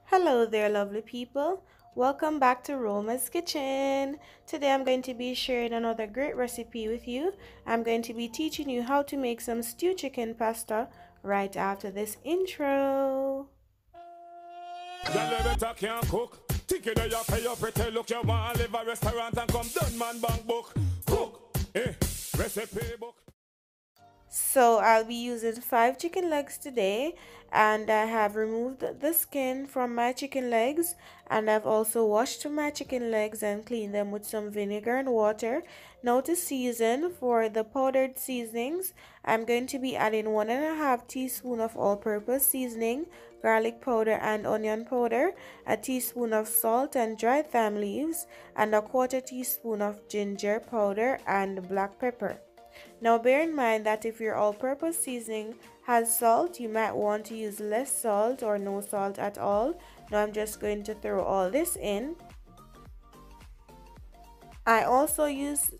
Hello there, lovely people. Welcome back to Roma's Kitchen. Today I'm going to be sharing another great recipe with you. I'm going to be teaching you how to make some stewed chicken pasta right after this intro. Girl, you better can cook. Think you know you pay your pretty look. You want to live a restaurant and come done man bank book. Cook, recipe book. So I'll be using 5 chicken legs today, and I have removed the skin from my chicken legs, and I've also washed my chicken legs and cleaned them with some vinegar and water. Now to season, for the powdered seasonings, I'm going to be adding 1.5 teaspoon of all-purpose seasoning, garlic powder and onion powder, a teaspoon of salt and dried thyme leaves, and a 1/4 teaspoon of ginger powder and black pepper. Now bear in mind that if your all-purpose seasoning has salt, you might want to use less salt or no salt at all. Now I'm just going to throw all this in. I also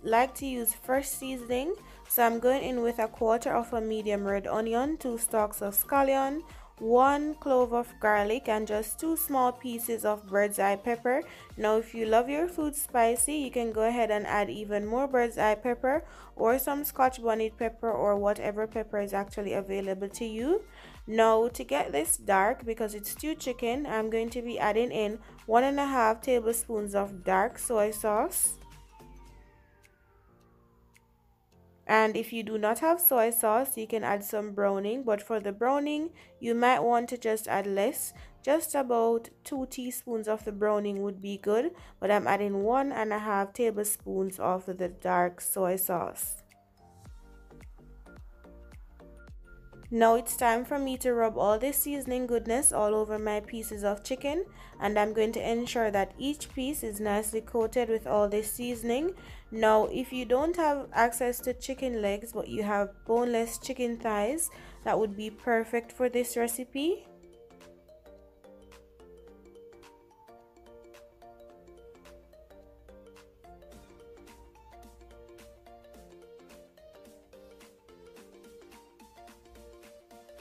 like to use fresh seasoning, so I'm going in with a 1/4 of a medium red onion, 2 stalks of scallion, 1 clove of garlic, and just 2 small pieces of bird's eye pepper. Now if you love your food spicy, you can go ahead and add even more bird's eye pepper or some scotch bonnet pepper or whatever pepper is actually available to you. Now to get this dark, because it's stewed chicken, I'm going to be adding in 1.5 tablespoons of dark soy sauce. And if you do not have soy sauce, you can add some browning, but for the browning, you might want to just add less. Just about 2 teaspoons of the browning would be good, but I'm adding 1.5 tablespoons of the dark soy sauce. Now it's time for me to rub all this seasoning goodness all over my pieces of chicken, and I'm going to ensure that each piece is nicely coated with all this seasoning. Now if you don't have access to chicken legs but you have boneless chicken thighs, that would be perfect for this recipe.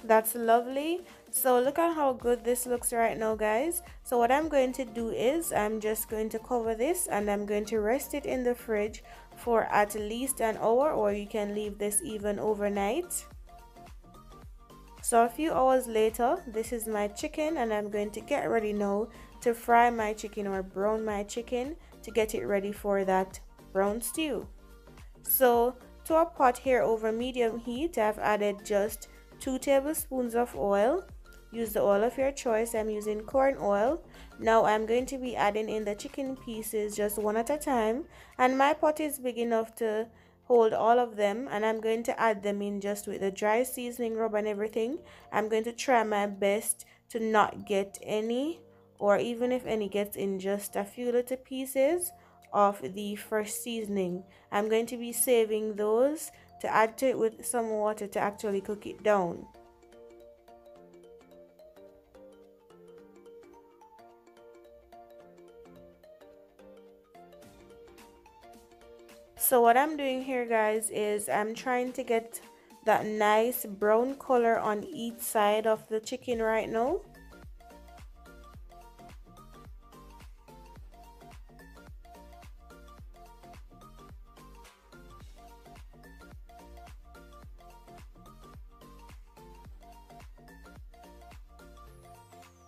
That's lovely. So look at how good this looks right now, guys. So what I'm going to do is I'm just going to cover this and I'm going to rest it in the fridge for at least an hour, or you can leave this even overnight. So a few hours later, this is my chicken, and I'm going to get ready now to fry my chicken or brown my chicken to get it ready for that brown stew. So to a pot here over medium heat, I've added just 2 tablespoons of oil. Use the oil of your choice. I'm using corn oil. Now I'm going to be adding in the chicken pieces just one at a time, and my pot is big enough to hold all of them, and I'm going to add them in just with the dry seasoning rub and everything. I'm going to try my best to not get any, or even if any gets in, just a few little pieces of the fresh seasoning. I'm going to be saving those to add to it with some water to actually cook it down. So what I'm doing here, guys, is I'm trying to get that nice brown color on each side of the chicken right now.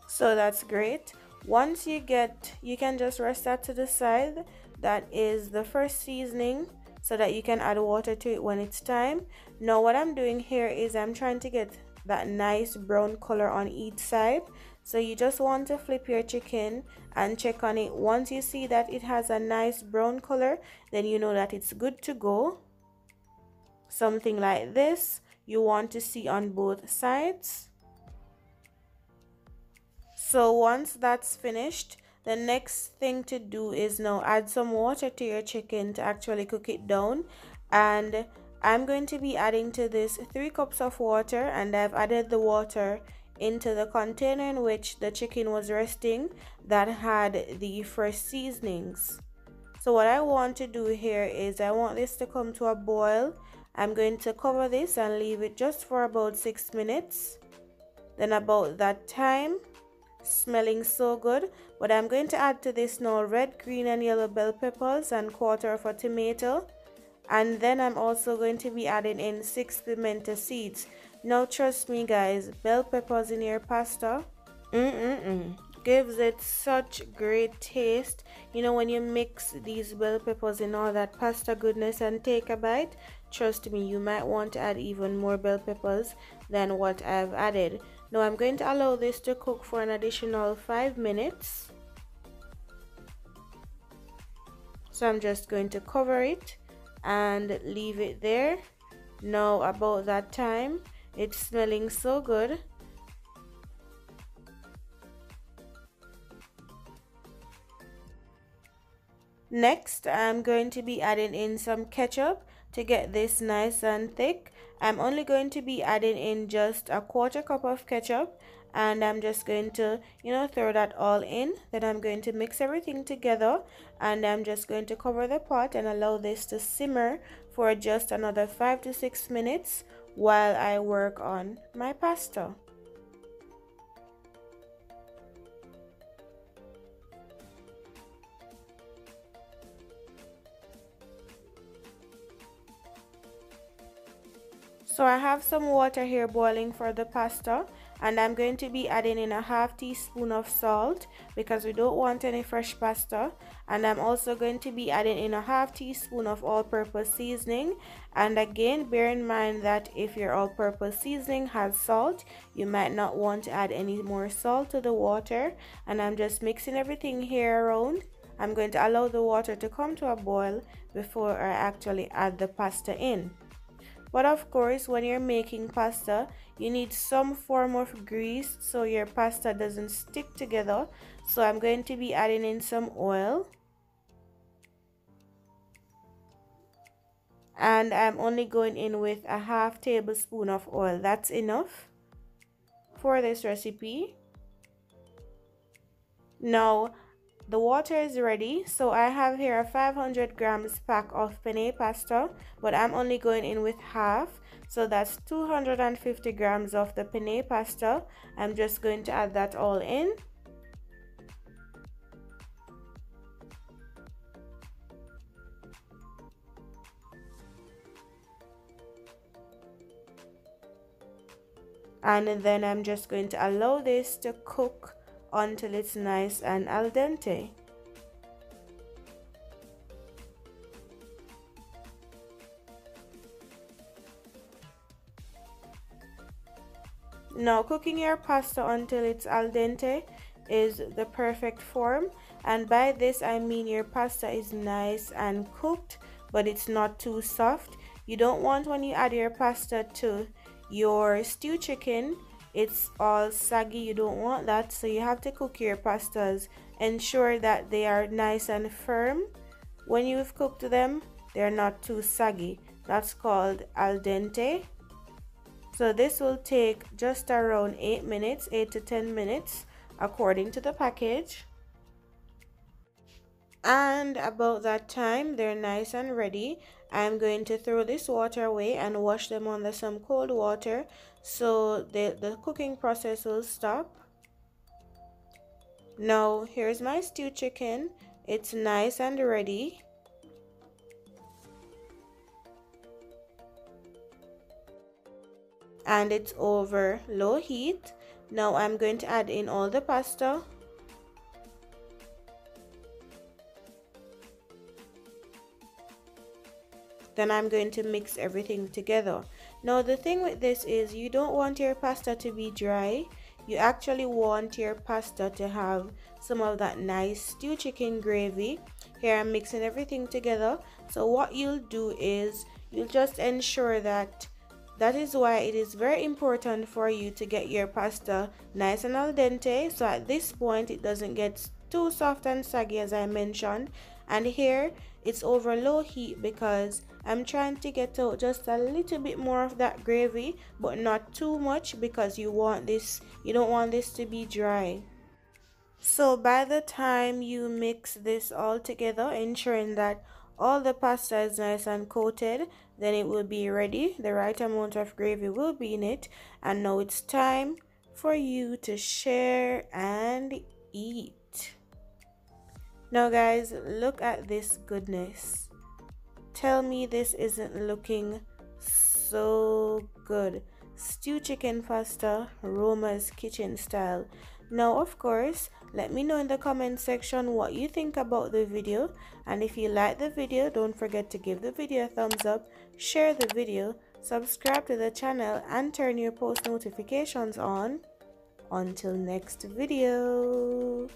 So that's great. Once you can just rest that to the side. That is the first seasoning, so that you can add water to it when it's time. Now what I'm doing here is I'm trying to get that nice brown color on each side. So you just want to flip your chicken and check on it. Once you see that it has a nice brown color, then you know that it's good to go. Something like this you want to see on both sides. So once that's finished, the next thing to do is now add some water to your chicken to actually cook it down. And I'm going to be adding to this 3 cups of water, and I've added the water into the container in which the chicken was resting that had the fresh seasonings. So what I want to do here is I want this to come to a boil. I'm going to cover this and leave it just for about 6 minutes. Then about that time, smelling so good. But I'm going to add to this now red, green and yellow bell peppers and quarter of a tomato. And then I'm also going to be adding in 6 pimento seeds. Now trust me guys, bell peppers in your pasta gives it such great taste. You know, when you mix these bell peppers in all that pasta goodness and take a bite, trust me, you might want to add even more bell peppers than what I've added. Now I'm going to allow this to cook for an additional 5 minutes. So I'm just going to cover it and leave it there. Now about that time, it's smelling so good. Next, I'm going to be adding in some ketchup to get this nice and thick. I'm only going to be adding in just a quarter cup of ketchup, and I'm just going to, throw that all in. Then I'm going to mix everything together, and I'm just going to cover the pot and allow this to simmer for just another 5 to 6 minutes while I work on my pasta. So I have some water here boiling for the pasta, and I'm going to be adding in a half teaspoon of salt because we don't want any fresh pasta. And I'm also going to be adding in a half teaspoon of all-purpose seasoning. And again, bear in mind that if your all-purpose seasoning has salt, you might not want to add any more salt to the water. And I'm just mixing everything here around. I'm going to allow the water to come to a boil before I actually add the pasta in. But of course, when you're making pasta, you need some form of grease so your pasta doesn't stick together. So I'm going to be adding in some oil. And I'm only going in with a half tablespoon of oil. That's enough for this recipe. Now, the water is ready, so I have here a 500 grams pack of penne pasta, but I'm only going in with half, so that's 250 grams of the penne pasta. I'm just going to add that all in. And then I'm just going to allow this to cook until it's nice and al dente. Now cooking your pasta until it's al dente is the perfect form, and by this I mean your pasta is nice and cooked but it's not too soft. You don't want when you add your pasta to your stew chicken it's all saggy. You don't want that, so you have to cook your pastas, ensure that they are nice and firm. When you've cooked them, they're not too saggy. That's called al dente. So this will take just around 8 minutes, 8 to 10 minutes according to the package. And about that time they're nice and ready. I'm going to throw this water away and wash them under some cold water so the cooking process will stop. Now here's my stew chicken. It's nice and ready. And it's over low heat. Now I'm going to add in all the pasta. Then I'm going to mix everything together. Now the thing with this is you don't want your pasta to be dry. You actually want your pasta to have some of that nice stew chicken gravy. Here I'm mixing everything together. So what you'll do is you'll just ensure that is why it is very important for you to get your pasta nice and al dente. So at this point it doesn't get too soft and saggy as I mentioned. And here it's over low heat because I'm trying to get out just a little bit more of that gravy, but not too much because you don't want this to be dry. So by the time you mix this all together, ensuring that all the pasta is nice and coated, then it will be ready. The right amount of gravy will be in it. And now it's time for you to share and eat. Now guys, look at this goodness. Tell me this isn't looking so good. Stew chicken pasta, ROMA'S kitchen style. Now of course, let me know in the comment section what you think about the video, and if you like the video, don't forget to give the video a thumbs up, share the video, subscribe to the channel, and turn your post notifications on. Until next video.